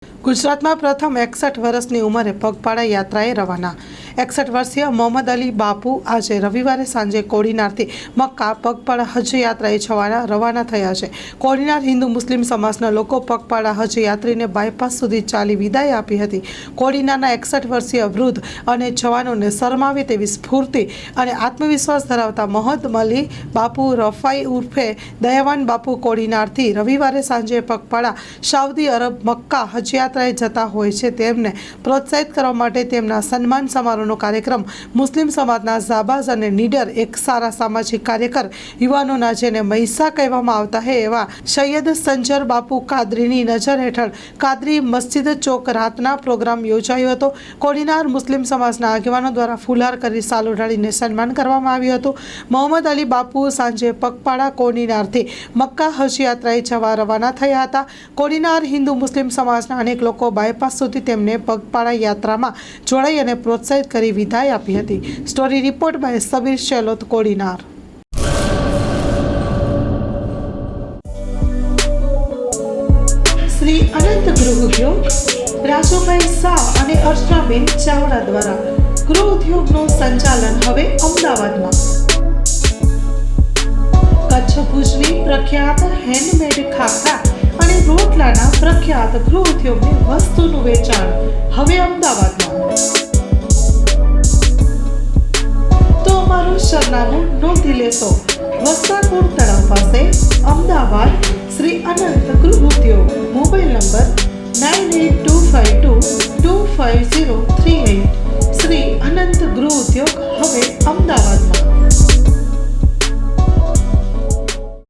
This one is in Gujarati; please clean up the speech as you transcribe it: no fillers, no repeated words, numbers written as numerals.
ગુજરાતમાં પ્રથમ 61 વર્ષની ઉંમરે પગપાળા યાત્રાએ રવાના। 61 વર્ષીય મોહમ્મદ અલી બાપુ આજે રવિવારે સાંજે કોડીનારથી મક્કા પગપાળા હજ યાત્રાએ રવાના થયા છે। કોડીનાર હિન્દુ મુસ્લિમ સમાજના લોકો પગપાળા હજ યાત્રીને બાયપાસ સુધી ચાલી વિદાય આપી હતી। કોડીનારના 61 વર્ષીય વૃદ્ધ અને જવાનોને શરમાવે તેવી સ્ફૂર્તિ અને આત્મવિશ્વાસ ધરાવતા મોહમ્મદ અલી બાપુ રફાઈ ઉર્ફે દયાવાન બાપુ કોડીનારથી રવિવારે સાંજે પગપાળા સાઉદી અરબ મક્કા હજ યાત્રાએ જતા હોય છે। તેમને પ્રોત્સાહિત કરવા માટે તેમના સન્માન સમારોહનો કાર્યક્રમ મુસ્લિમ સમાજના જાબાઝ અને નીડર એક સારા સામાજિક કાર્યકર યુવાનોના જેને મૈસા કહેવામાં આવતા હે એવા સૈયદ સંજર બાપુ કાદરીની નજર હેઠળ કાદરી મસ્જિદ ચોક રાતના પ્રોગ્રામ યોજાયો હતો। કોડીનાર મુસ્લિમ સમાજના આગેવાનો દ્વારા ફુલહાર કરી સાલ ઓઢાડીને સન્માન કરવામાં આવ્યું હતું। મોહમ્મદ અલી બાપુ સાંજે પગપાળા કોડીનારથી મક્કા હજ યાત્રાએ જવા રવાના થયા હતા। કોડીનાર હિન્દુ મુસ્લિમ સમાજના અનેક લોકો બાયપાસ સુધી તેમને પગપાળા યાત્રામાં જોડાઈ અને પ્રોત્સાહિત કરી વિદાય આપી હતી। Story report by Sabir Shelot, Kodinar. Shri Anant ગૃહ ઉદ્યોગ રાજુભાઈ શાહ અને અર્ચનાબેન ચાવડા દ્વારા ગૃહ ઉદ્યોગનું સંચાલન હવે અમદાવાદમાં। કચ્છ ભુજની પ્રખ્યાત હેન્ડમેડ ખાખરા અને રોટલાના પ્રખ્યાત ગૃહ ઉદ્યોગની વસ્તુનું વેચાણ હવે અમદાવાદમાં। તો અમારું સરનામું નોંધી લેશો: વસ્ત્રાપુર તળાવ પાસે, અમદાવાદ।